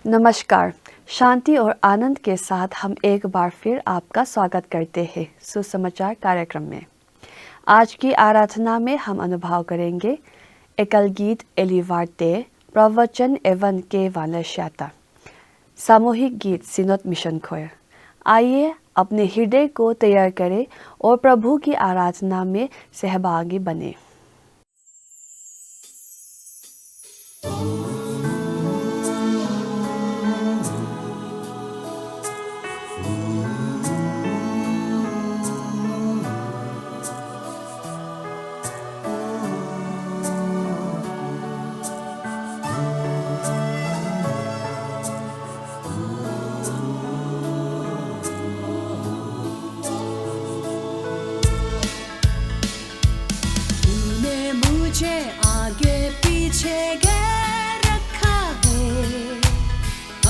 नमस्कार। शांति और आनंद के साथ हम एक बार फिर आपका स्वागत करते हैं सुसमाचार कार्यक्रम में। आज की आराधना में हम अनुभव करेंगे एकल गीत एलिवार्ते, प्रवचन एवं के वालश्याता, सामूहिक गीत सिनोद मिशन खोयर। आइए अपने हृदय को तैयार करें और प्रभु की आराधना में सहभागी बने।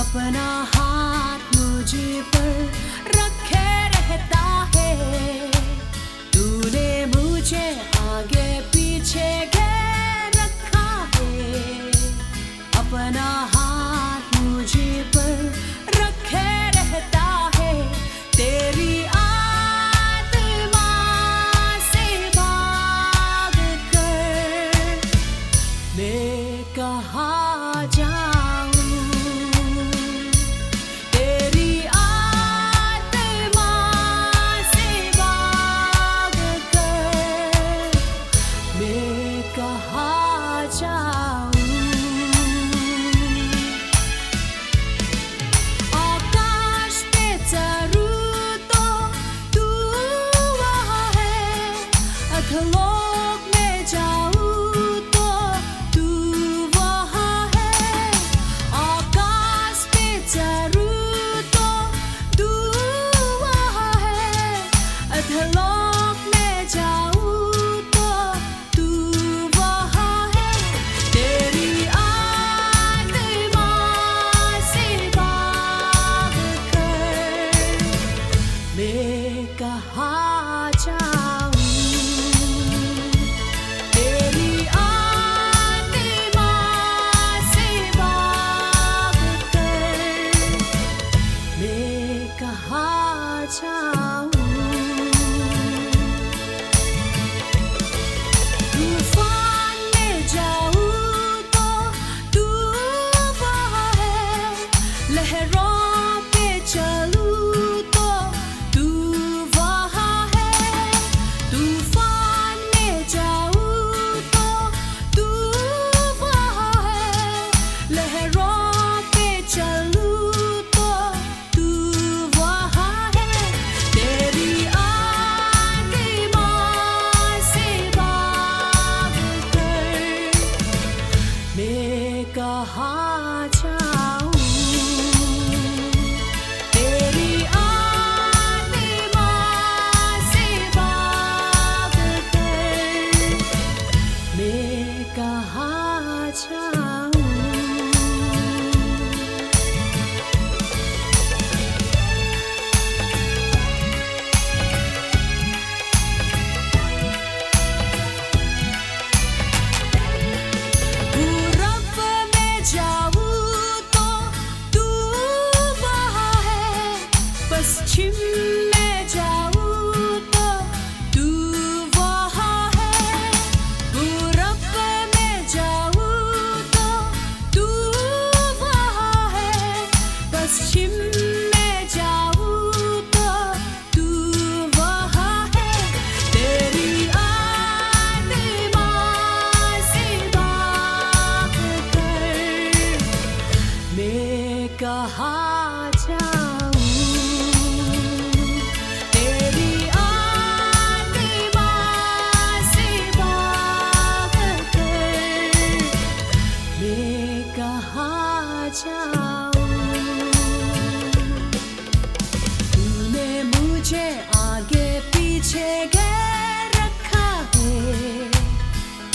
अपना हाथ मुझे पर रखे रहता है। तूने मुझे आगे पीछे घेर रखा है। अपना हाथ मुझे पर रखे रहता है। तेरी आत्मा से भाग कर मैं कहाँ जाऊँ।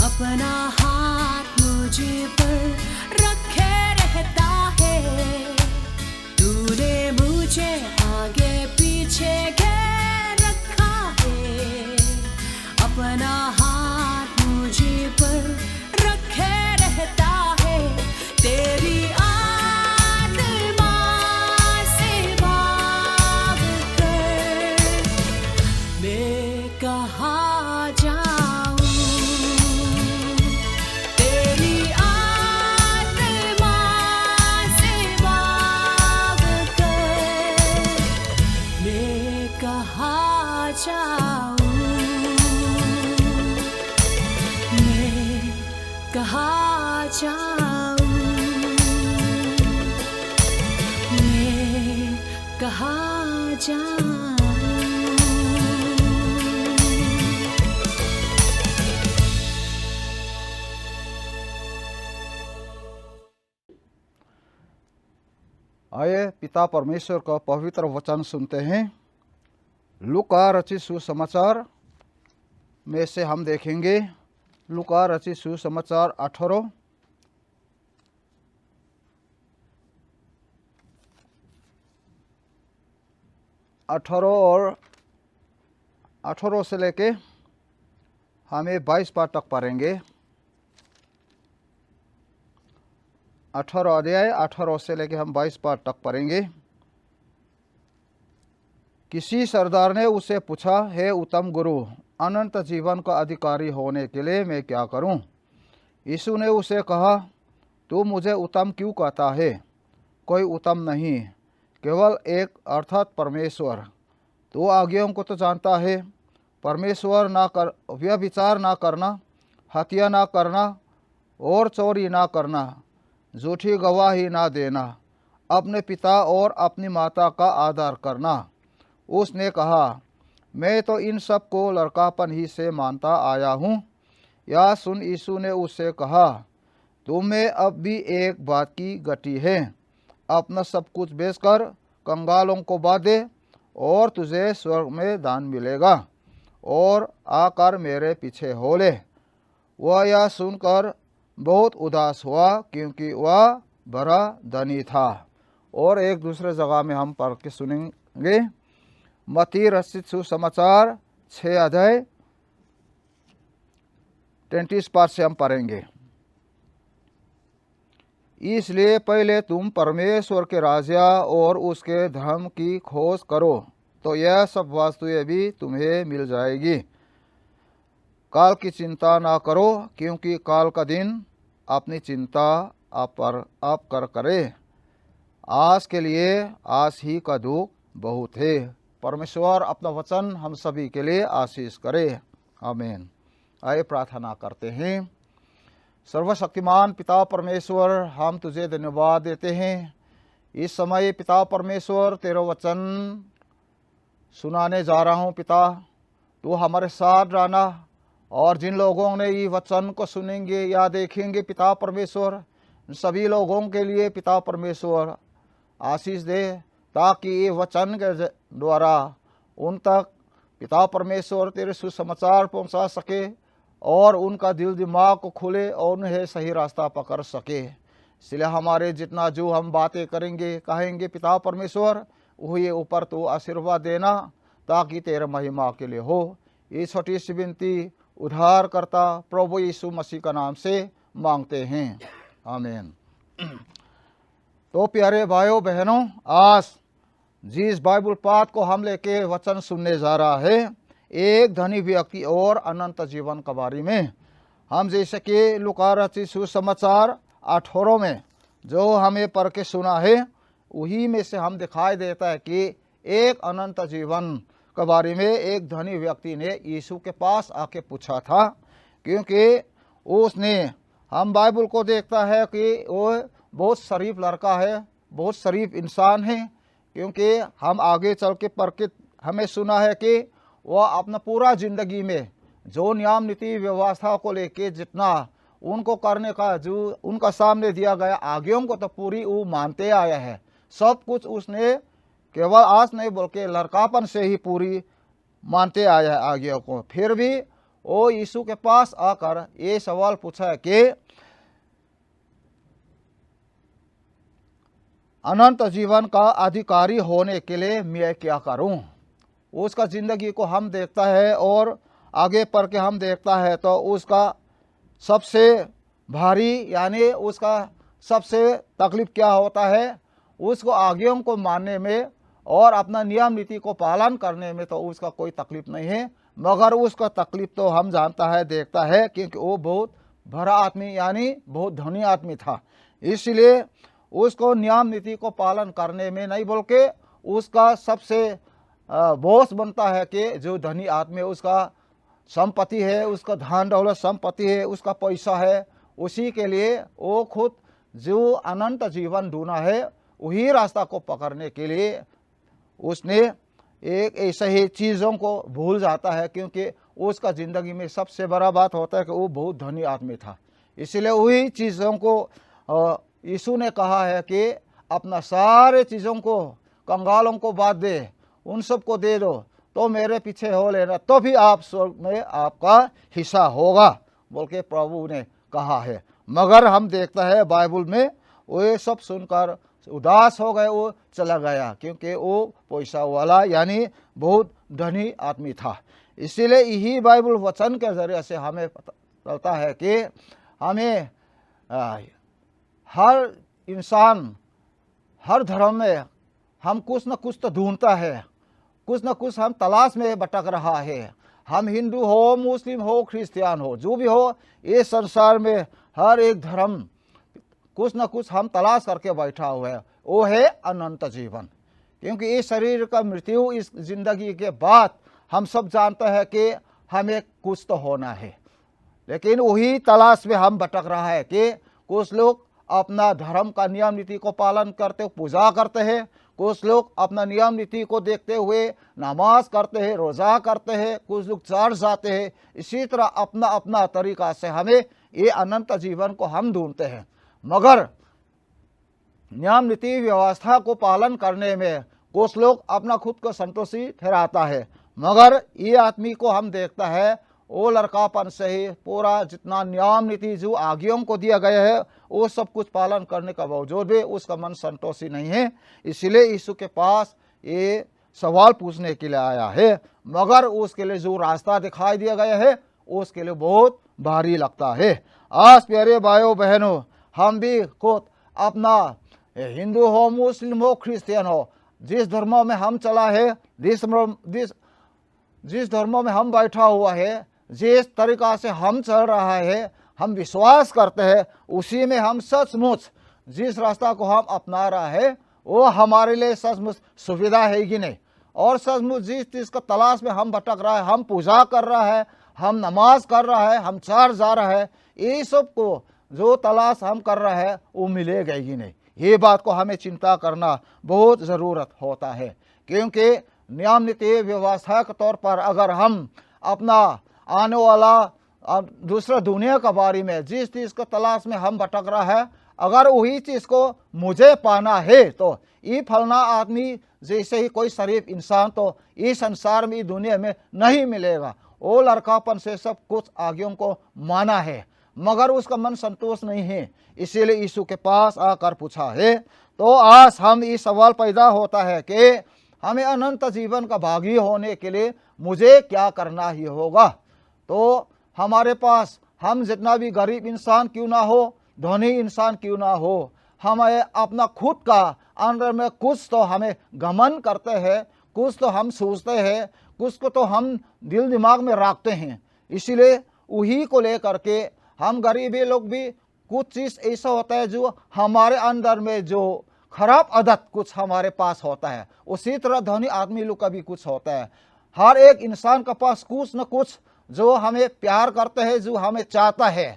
अपना हाथ मुझे पर रखे रहता है। तूने मुझे आगे पीछे घेर रखा है। अपना हाथ मुझे पर रखे रहता है। तेरी आत्मा आइए पिता परमेश्वर का पवित्र वचन सुनते हैं। लूका रचित सुसमाचार में से हम देखेंगे लूका रचित सुसमाचार 18 और 18 से लेके हमें 22 पाठ तक पढ़ेंगे। 18 अध्याय 18 से लेके हम 22 पाठ तक पढ़ेंगे। किसी सरदार ने उसे पूछा, हे उत्तम गुरु, अनंत जीवन का अधिकारी होने के लिए मैं क्या करूं? यीशु ने उसे कहा, तू मुझे उत्तम क्यों कहता है? कोई उत्तम नहीं, केवल एक, अर्थात परमेश्वर। तू आज्ञाओं को तो जानता है, परमेश्वर ना कर, व्यभिचार ना करना, हत्या ना करना और चोरी ना करना, झूठी गवाही ना देना, अपने पिता और अपनी माता का आदर करना। उसने कहा, मैं तो इन सब को लड़कापन ही से मानता आया हूँ। यह सुन यीशु ने उससे कहा, तुम्हें अब भी एक बात की घटी है। अपना सब कुछ बेचकर कंगालों को बाँट दे और तुझे स्वर्ग में दान मिलेगा, और आकर मेरे पीछे हो ले। वह यह सुनकर बहुत उदास हुआ, क्योंकि वह बड़ा धनी था। और एक दूसरे जगह में हम पढ़ के सुनेंगे। मत्ती रचित सुसमाचार 6 अध्याय 33 पाठ से हम पढ़ेंगे। इसलिए पहले तुम परमेश्वर के राज्य और उसके धर्म की खोज करो, तो यह सब वस्तुएं भी तुम्हें मिल जाएगी। काल की चिंता ना करो, क्योंकि काल का दिन अपनी चिंता आप करे। आज के लिए आज ही का दुख बहुत है। परमेश्वर अपना वचन हम सभी के लिए आशीष करे। आमीन। आइए प्रार्थना करते हैं। सर्वशक्तिमान पिता परमेश्वर, हम तुझे धन्यवाद देते हैं। इस समय पिता परमेश्वर तेरा वचन सुनाने जा रहा हूँ। पिता, तू हमारे साथ रहना, और जिन लोगों ने ये वचन को सुनेंगे या देखेंगे पिता परमेश्वर, सभी लोगों के लिए पिता परमेश्वर आशीष दे, ताकि ये वचन के द्वारा उन तक पिता परमेश्वर तेरे सुसमाचार पहुंचा सके, और उनका दिल दिमाग को खुले और उन्हें सही रास्ता पकड़ सके। इसलिए हमारे जितना जो हम बातें करेंगे कहेंगे पिता परमेश्वर, वही ऊपर तो आशीर्वाद देना, ताकि तेरे महिमा के लिए हो। ये छोटी सी विनती उद्धार करता प्रभु यीशु मसीह का नाम से मांगते हैं। आमीन। तो प्यारे भाइयों बहनों, आज जिस बाइबल पाठ को हम लेके वचन सुनने जा रहा है, एक धनी व्यक्ति और अनंत जीवन के बारे में। हम जैसे कि लूका रचित सुसमाचार 18 में जो हमें पढ़ के सुना है, वही में से हम दिखाई देता है कि एक अनंत जीवन के बारे में एक धनी व्यक्ति ने यीशु के पास आके पूछा था। क्योंकि उसने, हम बाइबल को देखता है कि वो बहुत शरीफ लड़का है, बहुत शरीफ इंसान है। क्योंकि हम आगे चल के पढ़ के हमें सुना है कि वह अपना पूरा ज़िंदगी में जो नियम नीति व्यवस्था को लेके जितना उनको करने का जो उनका सामने दिया गया आज्ञाओं को तो पूरी वो मानते आया है। सब कुछ उसने केवल आज नहीं बल्कि लड़कापन से ही पूरी मानते आया है आज्ञाओं को। फिर भी वो यीशु के पास आकर ये सवाल पूछा है कि अनंत जीवन का अधिकारी होने के लिए मैं क्या करूं? उसका ज़िंदगी को हम देखता है और आगे पढ़ के हम देखता है तो उसका सबसे भारी यानी उसका सबसे तकलीफ क्या होता है? उसको आज्ञाओं को मानने में और अपना नियम नीति को पालन करने में तो उसका कोई तकलीफ नहीं है, मगर उसका तकलीफ तो हम जानता है देखता है, क्योंकि वो बहुत भरा आदमी यानी बहुत धनी आदमी था। इसलिए उसको नियम नीति को पालन करने में नहीं बल्कि उसका सबसे बोझ बनता है कि जो धनी आदमी उसका संपत्ति है, उसका धन दौलत संपत्ति है, उसका पैसा है, उसी के लिए वो खुद जो अनंत जीवन ढूंढना है वही रास्ता को पकड़ने के लिए उसने एक ऐसे ही चीज़ों को भूल जाता है। क्योंकि उसका ज़िंदगी में सबसे बड़ा बात होता है कि वो बहुत धनी आदमी था। इसलिए वही चीज़ों को यीशु ने कहा है कि अपना सारे चीज़ों को, कंगालों को बांट दे, उन सबको दे दो, तो मेरे पीछे हो लेना, तो भी आप स्वर्ग में आपका हिस्सा होगा बोल के प्रभु ने कहा है। मगर हम देखता है बाइबल में वो ये सब सुनकर उदास हो गए, वो चला गया, क्योंकि वो पैसा वाला यानी बहुत धनी आदमी था। इसीलिए यही बाइबल वचन के जरिए से हमें पता चलता है कि हमें हर इंसान हर धर्म में हम कुछ न कुछ तो ढूंढता है, कुछ न कुछ हम तलाश में भटक रहा है। हम हिंदू हो, मुस्लिम हो, क्रिश्चियन हो, जो भी हो, ये संसार में हर एक धर्म कुछ न कुछ हम तलाश करके बैठा हुआ है, वो है अनंत जीवन। क्योंकि इस शरीर का मृत्यु, इस जिंदगी के बाद हम सब जानते हैं कि हमें कुछ तो होना है, लेकिन वही तलाश में हम भटक रहा है कि कुछ लोग अपना धर्म का नियम नीति को पालन करते हुए पूजा करते हैं, कुछ लोग अपना नियम नीति को देखते हुए नमाज करते हैं, रोज़ा करते हैं, कुछ लोग चर्च जाते हैं। इसी तरह अपना अपना तरीका से हमें ये अनंत जीवन को हम ढूंढते हैं। मगर नियम नीति व्यवस्था को पालन करने में कुछ लोग अपना खुद को संतोषी ठहराता है, मगर ये आदमी को हम देखता है वो लड़कापन से ही पूरा जितना नियम नीति जो आज्ञाओं को दिया गया है वो सब कुछ पालन करने का बावजूद भी उसका मन संतोषी नहीं है। इसलिए यीशु के पास ये सवाल पूछने के लिए आया है, मगर उसके लिए जो रास्ता दिखाई दिया गया है उसके लिए बहुत भारी लगता है। आज प्यारे भाइयों बहनों, हम भी खुद अपना हिंदू हो, मुस्लिम हो, क्रिश्चियन हो, जिस धर्मों में हम चला है, जिस धर्मों में हम बैठा हुआ है, जिस तरीका से हम चल रहा है, हम विश्वास करते हैं उसी में हम सचमुच जिस रास्ता को हम अपना रहा है वो हमारे लिए सचमुच सुविधा है कि नहीं, और सचमुच जिस चीज़ का तलाश में हम भटक रहा है, हम पूजा कर रहा है, हम नमाज कर रहा है, हम चर्च जा रहा है, ये सब को जो तलाश हम कर रहा है वो मिलेगा ही नहीं। ये बात को हमें चिंता करना बहुत ज़रूरत होता है, क्योंकि नियम नीति व्यवस्था के तौर पर अगर हम अपना आने वाला दूसरा दुनिया के बारे में जिस चीज़ को तलाश में हम भटक रहा है, अगर वही चीज़ को मुझे पाना है तो ये फलना आदमी जैसे ही कोई शरीफ इंसान तो इस संसार में, दुनिया में नहीं मिलेगा। वो लड़कापन से सब कुछ आज्ञाओं को माना है, मगर उसका मन संतोष नहीं है, इसीलिए यीशु के पास आकर पूछा है। तो आज हम ये सवाल पैदा होता है कि हमें अनंत जीवन का भागी होने के लिए मुझे क्या करना ही होगा। तो हमारे पास हम जितना भी गरीब इंसान क्यों ना हो, धनी इंसान क्यों ना हो, हमें अपना खुद का अंदर में कुछ तो हमें घमंड करते हैं, कुछ तो हम सोचते हैं, कुछ को तो हम दिल दिमाग में रखते हैं। इसीलिए वही को लेकर के हम गरीबी लोग भी कुछ चीज़ ऐसा होता है जो हमारे अंदर में जो खराब आदत कुछ हमारे पास होता है, उसी तरह धनी आदमी लोग का भी कुछ होता है। हर एक इंसान के पास कुछ न कुछ जो हमें प्यार करते हैं, जो हमें चाहता है,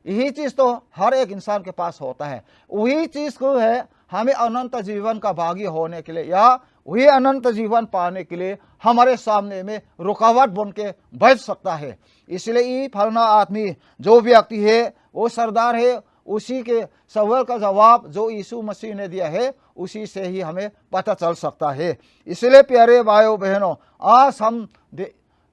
यही चीज़ तो हर एक इंसान के पास होता है। वही चीज़ को है हमें अनंत जीवन का भागी होने के लिए या वही अनंत जीवन पाने के लिए हमारे सामने में रुकावट बन के बैठ सकता है। इसलिए ये फलना आदमी जो व्यक्ति है वो सरदार है, उसी के सवाल का जवाब जो यीशु मसीह ने दिया है उसी से ही हमें पता चल सकता है। इसलिए प्यारे भाइयों बहनों, आज हम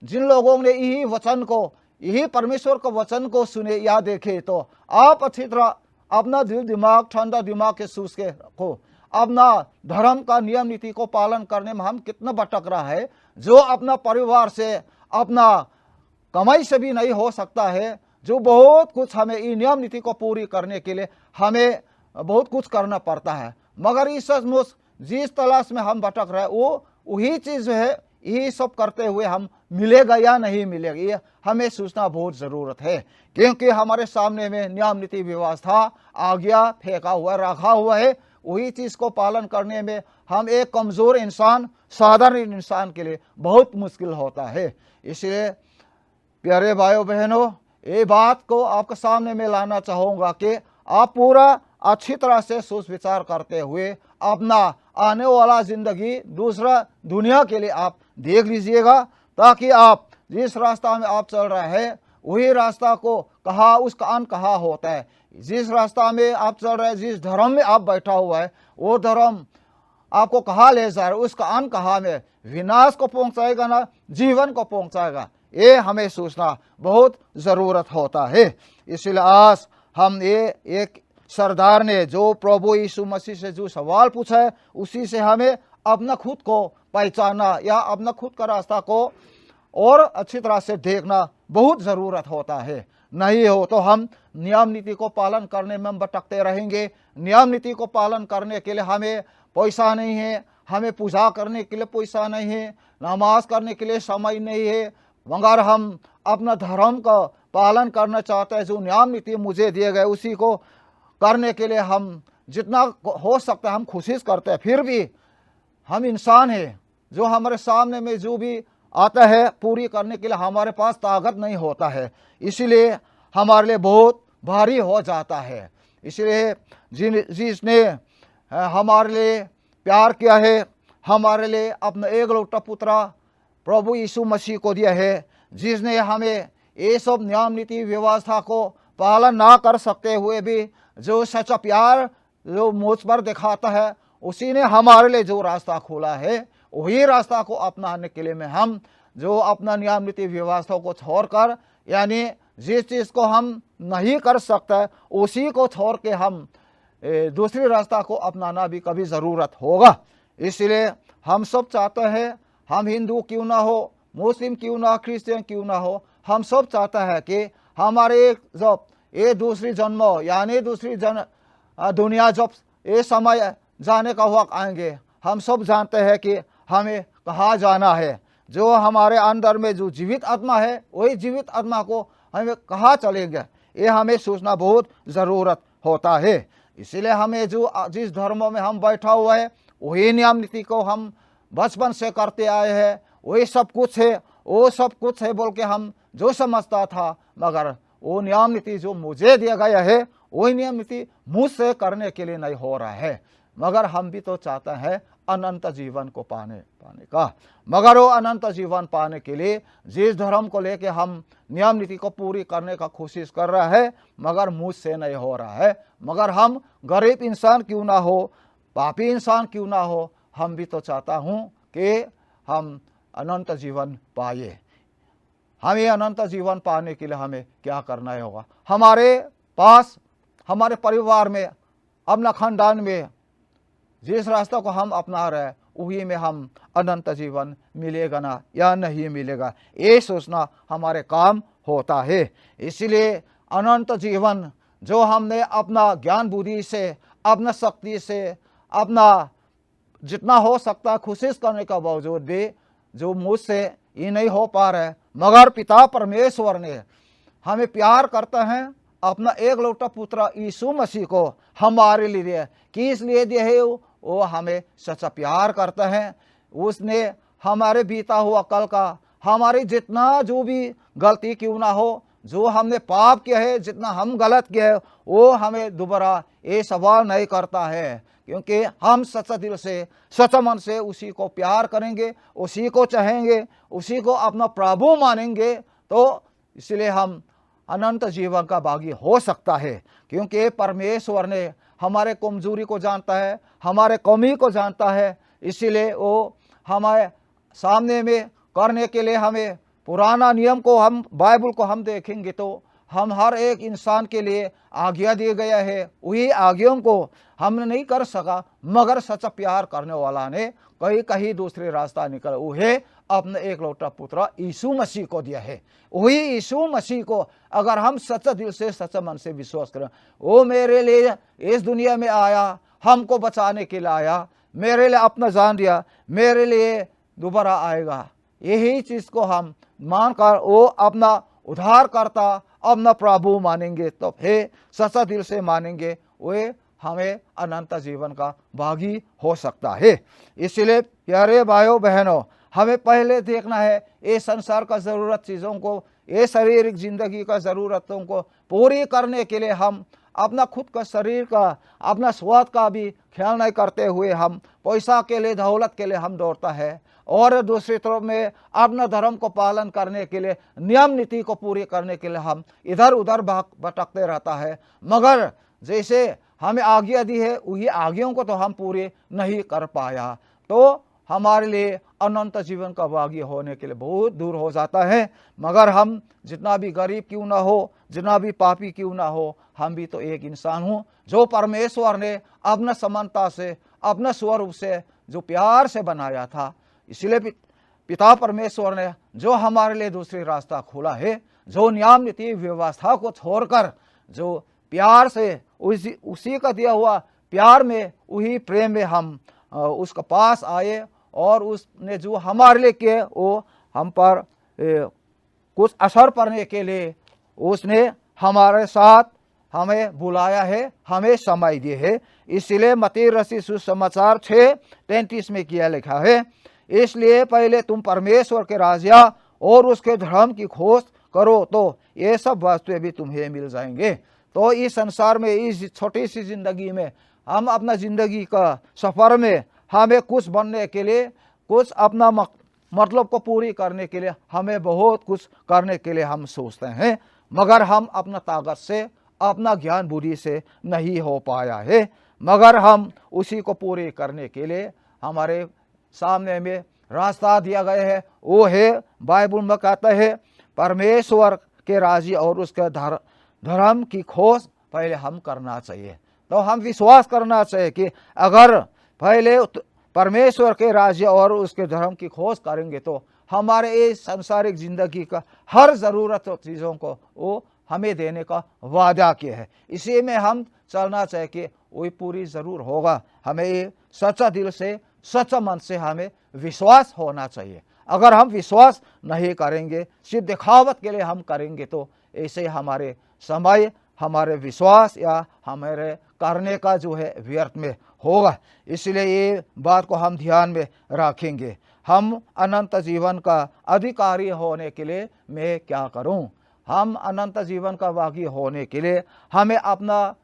जिन लोगों ने यही वचन को, यही परमेश्वर के वचन को सुने या देखे, तो आप अच्छी तरह अपना दिल दिमाग, ठंडा दिमाग के सूझ के रखो। अपना धर्म का नियम नीति को पालन करने में हम कितना भटक रहा है, जो अपना परिवार से, अपना कमाई से भी नहीं हो सकता है, जो बहुत कुछ हमें इन नियम नीति को पूरी करने के लिए हमें बहुत कुछ करना पड़ता है, मगर इस सचमुच जिस तलाश में हम भटक रहे वो वही चीज़ है, यही सब करते हुए हम मिलेगा या नहीं मिलेगा, ये हमें सोचना बहुत ज़रूरत है। क्योंकि हमारे सामने में नियम नीति व्यवस्था आज्ञा फेंका हुआ रखा हुआ है, वही चीज़ को पालन करने में हम एक कमज़ोर इंसान, साधारण इंसान के लिए बहुत मुश्किल होता है। इसलिए प्यारे भाइयों बहनों, ये बात को आपके सामने में लाना चाहूँगा कि आप पूरा अच्छी तरह से सोच विचार करते हुए अपना आने वाला ज़िंदगी, दूसरा दुनिया के लिए आप देख लीजिएगा, ताकि आप जिस रास्ता में आप चल रहे हैं वही रास्ता को कहाँ उसका अंत कहाँ होता है, जिस रास्ता में आप चल रहे हैं, जिस धर्म में आप बैठा हुआ है, वो धर्म आपको कहाँ ले जा रहा है, उसका अंत कहाँ में, विनाश को पहुंचाएगा ना जीवन को पहुंचाएगा, ये हमें सोचना बहुत ज़रूरत होता है। इसलिए आज हम ये एक सरदार ने जो प्रभु यीशु मसीह से जो सवाल पूछा है, उसी से हमें अपना खुद को पहचानना या अपना खुद का रास्ता को और अच्छी तरह से देखना बहुत ज़रूरत होता है। नहीं हो तो हम नियम नीति को पालन करने में भटकते रहेंगे। नियम नीति को पालन करने के लिए हमें पैसा नहीं है, हमें पूजा करने के लिए पैसा नहीं है, नमाज करने के लिए समय नहीं है, मगर हम अपना धर्म का पालन करना चाहते हैं। जो नियम नीति मुझे दिए गए उसी को करने के लिए हम जितना हो सकता है हम कोशिश करते हैं। फिर भी हम इंसान हैं, जो हमारे सामने में जो भी आता है पूरी करने के लिए हमारे पास ताकत नहीं होता है, इसीलिए हमारे लिए बहुत भारी हो जाता है। इसलिए जिसने हमारे लिए प्यार किया है, हमारे लिए अपना एकलौता पुत्र प्रभु यीशु मसीह को दिया है, जिसने हमें ये सब नियम नीति व्यवस्था को पालन ना कर सकते हुए भी जो सच्चा प्यार जो मुझ पर दिखाता है, उसी ने हमारे लिए जो रास्ता खोला है, वही रास्ता को अपनाने के लिए में हम जो अपना नियम नीति व्यवस्था को छोड़कर, यानी जिस चीज़ को हम नहीं कर सकते उसी को छोड़ के हम दूसरी रास्ता को अपनाना भी कभी ज़रूरत होगा। इसलिए हम सब चाहते हैं, हम हिंदू क्यों ना हो, मुस्लिम क्यों ना, क्रिश्चियन क्यों ना हो, हम सब चाहते हैं कि हमारे जब ये दूसरी जन्म यानी दूसरी दुनिया जब ये समय जाने का वक्त आएंगे, हम सब जानते हैं कि हमें कहाँ जाना है। जो हमारे अंदर में जो जीवित आत्मा है, वही जीवित आत्मा को हमें कहाँ चलेंगे, ये हमें सोचना बहुत ज़रूरत होता है। इसीलिए हमें जो जिस धर्म में हम बैठा हुआ है, वही नियम नीति को हम बचपन से करते आए हैं, वही सब कुछ है, वो सब कुछ है बोल के हम जो समझता था, मगर वो नियम नीति जो मुझे दिया गया है, वही नियम नीति मुझसे करने के लिए नहीं हो रहा है। मगर हम भी तो चाहते हैं अनंत जीवन को पाने का, मगर वो अनंत जीवन पाने के लिए जिस धर्म को लेके हम नियम नीति को पूरी करने का कोशिश कर रहा है, मगर मुझसे नहीं हो रहा है। मगर हम गरीब इंसान क्यों ना हो, पापी इंसान क्यों ना हो, हम भी तो चाहता हूँ कि हम अनंत जीवन पाए। हमें अनंत जीवन पाने के लिए हमें क्या करना होगा? हमारे पास, हमारे परिवार में, अपना खानदान में जिस रास्ता को हम अपना रहे हैं, वही में हम अनंत जीवन मिलेगा ना या नहीं मिलेगा, ये सोचना हमारे काम होता है। इसलिए अनंत जीवन जो हमने अपना ज्ञान बुद्धि से, अपना शक्ति से, अपना जितना हो सकता है कोशिश करने का बावजूद भी जो मुझसे ये नहीं हो पा रहा है, मगर पिता परमेश्वर ने हमें प्यार करता है, अपना एकलौता पुत्र यीशु मसीह को हमारे लिए दिया। किस लिए दिया है? वो हमें सच्चा प्यार करता है। उसने हमारे बीता हुआ कल का, हमारी जितना जो भी गलती क्यों ना हो, जो हमने पाप किया है, जितना हम गलत किया है, वो हमें दोबारा ये सवाल नहीं करता है, क्योंकि हम सच्चा दिल से, सच्चा मन से उसी को प्यार करेंगे, उसी को चाहेंगे, उसी को अपना प्रभु मानेंगे, तो इसलिए हम अनंत जीवन का भागी हो सकता है। क्योंकि परमेश्वर ने हमारे कमजोरी को जानता है, हमारे कमी को जानता है, इसीलिए वो हमारे सामने में करने के लिए हमें पुराना नियम को, हम बाइबल को हम देखेंगे तो हम हर एक इंसान के लिए आज्ञा दिया गया है। वही आज्ञाओं को हमने नहीं कर सका, मगर सच्चा प्यार करने वाला ने कहीं दूसरे रास्ता निकल, वही अपने एकलौता पुत्र यीशु मसीह को दिया है। वही यीशु मसीह को अगर हम सच्चा दिल से, सच्चा मन से विश्वास करें, वो मेरे लिए इस दुनिया में आया, हमको बचाने के लिए आया, मेरे लिए अपना जान दिया, मेरे लिए दोबारा आएगा, यही चीज़ को हम मानकर वो अपना उद्धार करता, अपना प्रभु मानेंगे, तो फिर सच्चा दिल से मानेंगे, वे हमें अनंत जीवन का भागी हो सकता है। इसलिए प्यारे भाइयों बहनों, हमें पहले देखना है ये संसार का ज़रूरत चीज़ों को, ये शारीरिक ज़िंदगी का ज़रूरतों को पूरी करने के लिए हम अपना खुद का शरीर का, अपना स्वाद का भी ख्याल नहीं करते हुए हम पैसा के लिए, दौलत के लिए हम दौड़ता है, और दूसरी तरफ में अपना धर्म को पालन करने के लिए, नियम नीति को पूरी करने के लिए हम इधर उधर भटकते रहता है। मगर जैसे हमें आज्ञा दी है वही आज्ञाओं को तो हम पूरे नहीं कर पाया, तो हमारे लिए अनंत जीवन का भागी होने के लिए बहुत दूर हो जाता है। मगर हम जितना भी गरीब क्यों ना हो, जितना भी पापी क्यों ना हो, हम भी तो एक इंसान हूँ जो परमेश्वर ने अपना समानता से, अपना स्वरूप से, जो प्यार से बनाया था। इसलिए पिता परमेश्वर ने जो हमारे लिए दूसरी रास्ता खोला है, जो नियम नीति व्यवस्था को छोड़कर जो प्यार से उसी का दिया हुआ प्यार में, वही प्रेम में हम उसके पास आए और उसने जो हमारे लिए किए वो हम पर कुछ असर पड़ने के लिए उसने हमारे साथ हमें बुलाया है, हमें समय दिए है। इसलिए मत्ती रचित सुसमाचार 6:33 में किया लिखा है, इसलिए पहले तुम परमेश्वर के राज्य और उसके धर्म की खोज करो तो ये सब वस्तुएं भी तुम्हें मिल जाएंगे। तो इस संसार में, इस छोटी सी जिंदगी में, हम अपना जिंदगी का सफर में हमें कुछ बनने के लिए, कुछ अपना मतलब को पूरी करने के लिए, हमें बहुत कुछ करने के लिए हम सोचते हैं, मगर हम अपना ताकत से, अपना ज्ञान बुद्धि से नहीं हो पाया है। मगर हम उसी को पूरी करने के लिए हमारे सामने में रास्ता दिया गया है, वो है बाइबल में कहता है परमेश्वर के राज्य और उसके धर्म की खोज पहले हम करना चाहिए। तो हम विश्वास करना चाहिए कि अगर पहले परमेश्वर के राज्य और उसके धर्म की खोज करेंगे तो हमारे इस सांसारिक जिंदगी का हर ज़रूरत चीज़ों को वो हमें देने का वादा किया है। इसी में हम चलना चाहिए कि वही पूरी ज़रूर होगा। हमें ये सच्चा दिल से, सच्चा मन से हमें विश्वास होना चाहिए। अगर हम विश्वास नहीं करेंगे, सिर्फ दिखावट के लिए हम करेंगे, तो ऐसे हमारे समय, हमारे विश्वास या हमारे करने का जो है व्यर्थ में होगा। इसलिए ये बात को हम ध्यान में रखेंगे। हम अनंत जीवन का अधिकारी होने के लिए मैं क्या करूं? हम अनंत जीवन का भागी होने के लिए हमें अपना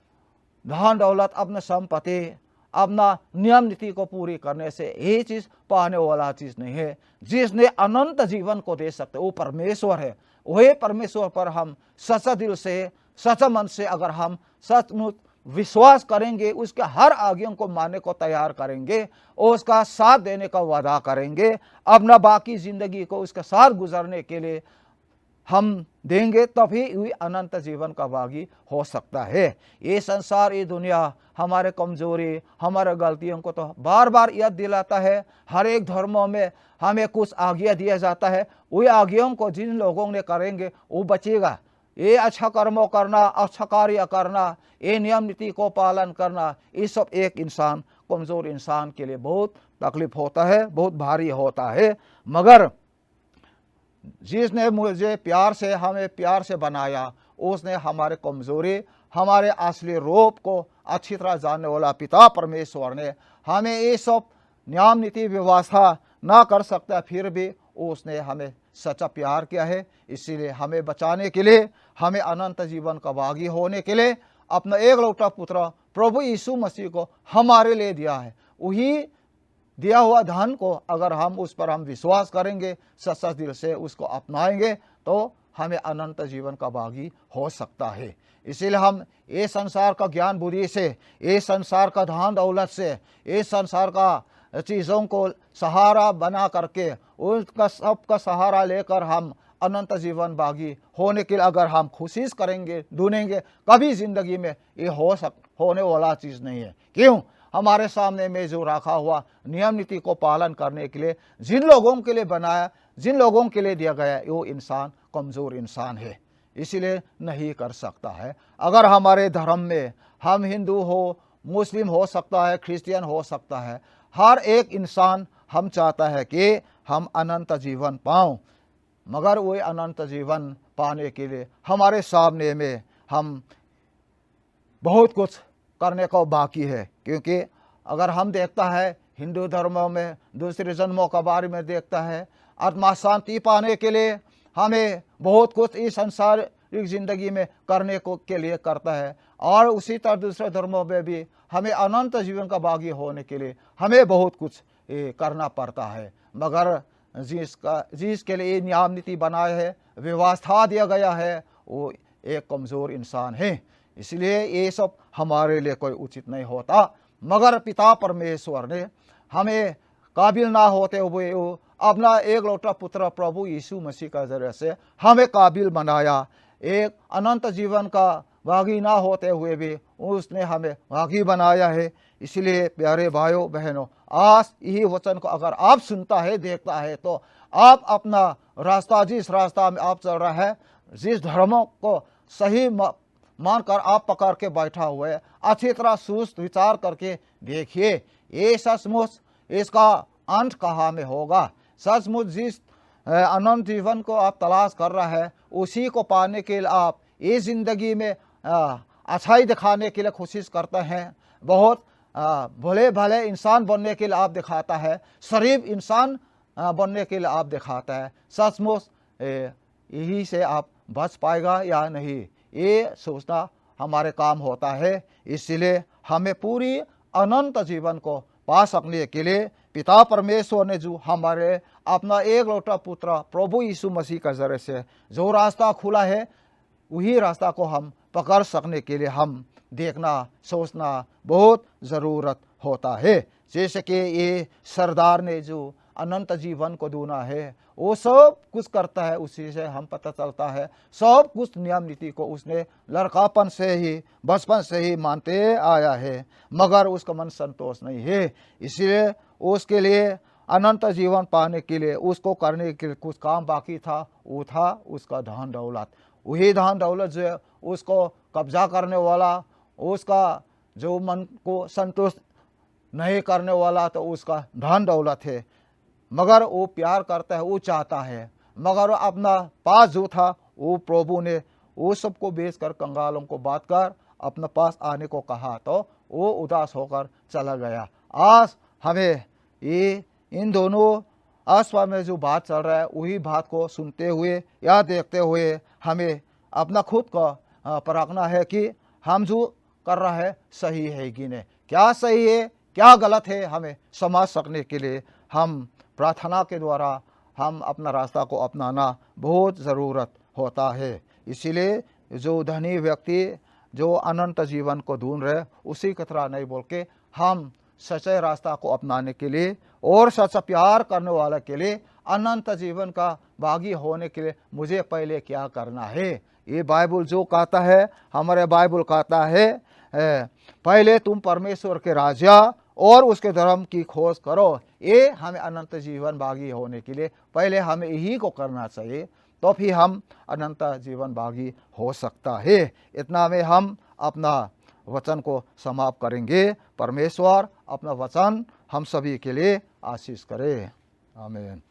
धन दौलत, अपना संपत्ति, अपना नियम नीति को पूरी करने से ये चीज़ पाने वाला चीज़ नहीं है। जिसने अनंत जीवन को दे सकते वो परमेश्वर है। वही परमेश्वर पर हम सच्चा दिल से, सच्चा मन से अगर हम सचमुच विश्वास करेंगे, उसके हर आज्ञा को मानने को तैयार करेंगे और उसका साथ देने का वादा करेंगे, अपना बाकी जिंदगी को उसके साथ गुजरने के लिए हम देंगे, तभी वही अनंत जीवन का भागी हो सकता है। ये संसार, ये दुनिया हमारे कमजोरी, हमारे गलतियों को तो बार बार याद दिलाता है। हर एक धर्मों में हमें कुछ आज्ञा दिया जाता है, वही आज्ञाओं को जिन लोगों ने करेंगे वो बचेगा। ये अच्छा कर्मों करना, अच्छा कार्य करना, ये नियम नीति को पालन करना, ये सब एक इंसान, कमज़ोर इंसान के लिए बहुत तकलीफ होता है, बहुत भारी होता है। मगर जिसने मुझे प्यार से, हमें प्यार से बनाया, उसने हमारे कमज़ोरी, हमारे असली रूप को अच्छी तरह जानने वाला पिता परमेश्वर ने हमें ये सब नियम नीति व्यवस्था ना कर सकता, फिर भी उसने हमें सच्चा प्यार किया है। इसीलिए हमें बचाने के लिए, हमें अनंत जीवन का भागी होने के लिए अपना एक लौटा पुत्र प्रभु यीशु मसीह को हमारे लिए दिया है। वही दिया हुआ धन को अगर हम उस पर हम विश्वास करेंगे, सच्चा दिल से उसको अपनाएंगे, तो हमें अनंत जीवन का भागी हो सकता है। इसीलिए हम ये संसार का ज्ञान बुद्धि से, ये संसार का धन दौलत से, ये संसार का चीज़ों को सहारा बना करके, उसका सबका सहारा लेकर हम अनंत जीवन भागी होने के लिए अगर हम कोशिश करेंगे, ढूंढेंगे, कभी ज़िंदगी में ये होने वाला चीज़ नहीं है। क्यों? हमारे सामने में जो रखा हुआ नियम नीति को पालन करने के लिए जिन लोगों के लिए बनाया, जिन लोगों के लिए दिया गया, वो इंसान कमज़ोर इंसान है, इसीलिए नहीं कर सकता है। अगर हमारे धर्म में हम हिंदू हो, मुस्लिम हो सकता है, क्रिश्चियन हो सकता है, हर एक इंसान हम चाहता है कि हम अनंत जीवन पाऊँ। मगर वही अनंत जीवन पाने के लिए हमारे सामने में हम बहुत कुछ करने को बाकी है। क्योंकि अगर हम देखता है हिंदू धर्मों में दूसरे जन्मों के बारे में देखता है, आत्मा शांति पाने के लिए हमें बहुत कुछ इस संसारिक जिंदगी में करने को के लिए करता है। और उसी तरह दूसरे धर्मों में भी हमें अनंत जीवन का भागी होने के लिए हमें बहुत कुछ करना पड़ता है। मगर जिसके लिए नियम नीति बनाए है, व्यवस्था दिया गया है, वो एक कमज़ोर इंसान है। इसलिए ये सब हमारे लिए कोई उचित नहीं होता। मगर पिता परमेश्वर ने हमें काबिल ना होते हुए वो अपना एक लौटा पुत्र प्रभु यीशु मसीह का जरिए से हमें काबिल बनाया। एक अनंत जीवन का भागी ना होते हुए भी उसने हमें भागी बनाया है। इसलिए प्यारे भाइयों बहनों, आज यही वचन को अगर आप सुनता है, देखता है, तो आप अपना रास्ता, जिस रास्ता में आप चल रहा है, जिस धर्मों को सही मानकर आप पकड़ के बैठा हुआ है, अच्छी तरह सोच विचार करके देखिए, ये सचमुच इसका अंत कहाँ में होगा। सचमुच जिस अनंत जीवन को आप तलाश कर रहा है, उसी को पाने के लिए आप इस जिंदगी में अच्छाई दिखाने के लिए कोशिश करते हैं। बहुत भले भले इंसान बनने के लिए आप दिखाता है, शरीफ इंसान बनने के लिए आप दिखाता है। सचमुच यही से आप बच पाएगा या नहीं, ये सोचना हमारे काम होता है। इसलिए हमें पूरी अनंत जीवन को पा सकने के लिए पिता परमेश्वर ने जो हमारे अपना एक लौटा पुत्र प्रभु यीशु मसीह का जरिए से जो रास्ता खुला है, वही रास्ता को हम पकड़ सकने के लिए हम देखना, सोचना बहुत ज़रूरत होता है। जैसे कि ये सरदार ने जो अनंत जीवन को ढूंढा है, वो सब कुछ करता है, उसी से हम पता चलता है सब कुछ नियम नीति को उसने लड़कापन से ही, बचपन से ही मानते आया है। मगर उसका मन संतोष नहीं है। इसलिए उसके लिए अनंत जीवन पाने के लिए उसको करने के लिए कुछ काम बाकी था, वो था उसका धन दौलत। वही धन दौलत जो है उसको कब्जा करने वाला, उसका जो मन को संतुष्ट नहीं करने वाला, तो उसका धन दौलत है। मगर वो प्यार करता है, वो चाहता है। मगर अपना पास जो था, वो प्रभु ने वो सबको बेचकर कंगालों को बांट कर अपने पास आने को कहा, तो वो उदास होकर चला गया। आज हमें ये इन दोनों आसपास में जो बात चल रहा है, वही बात को सुनते हुए या देखते हुए हमें अपना खुद को परखना है कि हम जो कर रहा है सही है कि नहीं, क्या सही है क्या गलत है, हमें समझ सकने के लिए हम प्रार्थना के द्वारा हम अपना रास्ता को अपनाना बहुत ज़रूरत होता है। इसीलिए जो धनी व्यक्ति जो अनंत जीवन को ढूंढ रहे, उसी की तरह नहीं बोल के हम सच्चे रास्ता को अपनाने के लिए और सच्चा प्यार करने वाले के लिए अनंत जीवन का भागी होने के लिए मुझे पहले क्या करना है। ये बाइबल जो कहता है, हमारे बाइबल कहता है पहले तुम परमेश्वर के राज्य और उसके धर्म की खोज करो। ये हमें अनंत जीवन भागी होने के लिए पहले हमें यही को करना चाहिए, तो फिर हम अनंत जीवन भागी हो सकता है। इतना में हम अपना वचन को समाप्त करेंगे। परमेश्वर अपना वचन हम सभी के लिए आशीष करे। आमीन।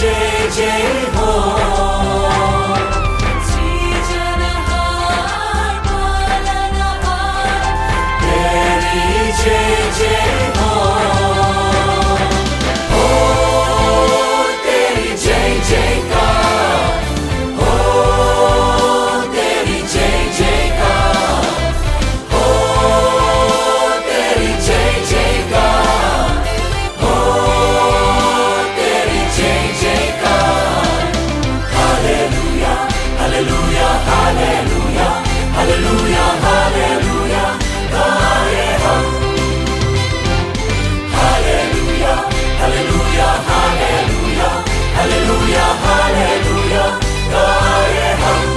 जय जय हो सृजनहार पालनहार तेरी जय जय हो तेरी जय जयकार हो तेरी जय जयकार हो तेरी जय जयकार हो तेरी जय जयकार hallelujah hallelujah hallelujah hallelujah hallelujah गाए हम hallelujah hallelujah hallelujah hallelujah hallelujah गाए हम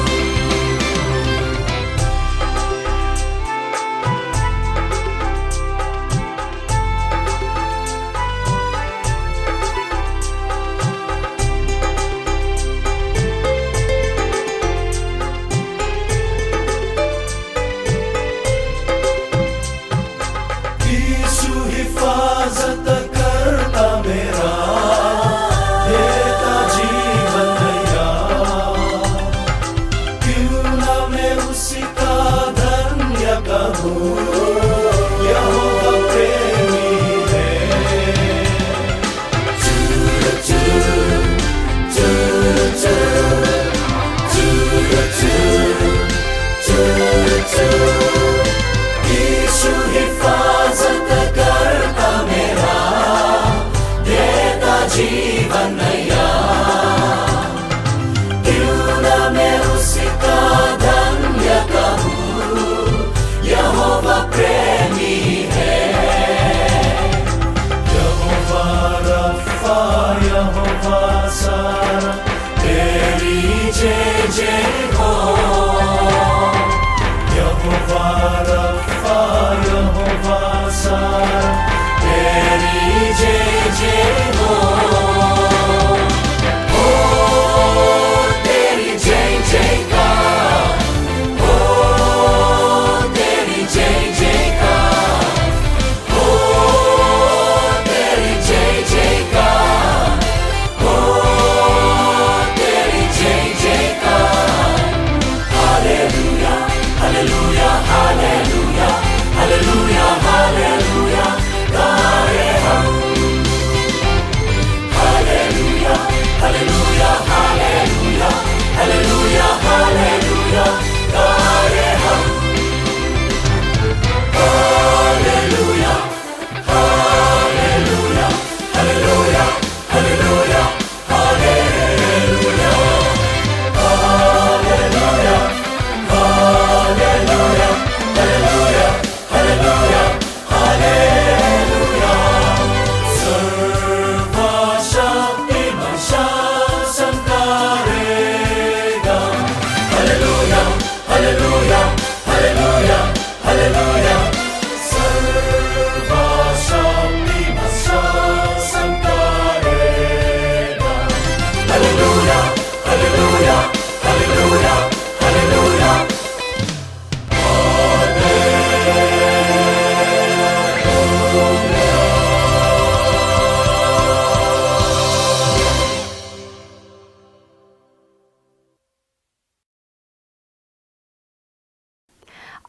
यीशु हिफाजत करता मेरा देता जीवन नया क्यों ना मैं उसी का धन्य कहूँ यहोवा प्रेमी है चूर चूर चूर चूर चूर चूर चूर यीशु हिफाजत करता मेरा देता जीवन नया क्यों ना मैं उसका धन्य कहूँ यहोवा प्रेमी है यहोवा रफ़ा यहोवा सारा तेरी जय जय हो यहोवा रफ़ा यहोवा सारा तेरी जय जय हो तेरी जय जयकार हो तेरी जय जयकार हो तेरी जय जयकार हो तेरी जय जयकार hallelujah hallelujah hallelujah hallelujah hallelujah गाए हम hallelujah hallelujah hallelujah hallelujah hallelujah गाए हम hallelujah hallelujah hallelujah hallelujah hallelujah hallelujah hallelujah hallelujah hallelujah hallelujah सर्वशक्तिमान शासन करेगा हालेलुया हालेलुया हालेलुया हालेलुया सर्वशक्तिमान शासन करेगा हालेलुया हालेलुया हालेलुया हालेलुया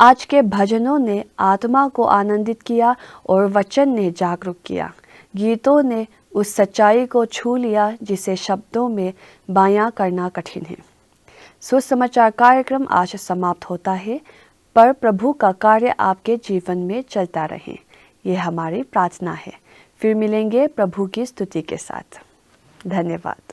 आज के भजनों ने आत्मा को आनंदित किया और वचन ने जागरूक किया। गीतों ने उस सच्चाई को छू लिया जिसे शब्दों में बयां करना कठिन है। सुसमाचार कार्यक्रम आज समाप्त होता है, पर प्रभु का कार्य आपके जीवन में चलता रहे, ये हमारी प्रार्थना है। फिर मिलेंगे प्रभु की स्तुति के साथ। धन्यवाद।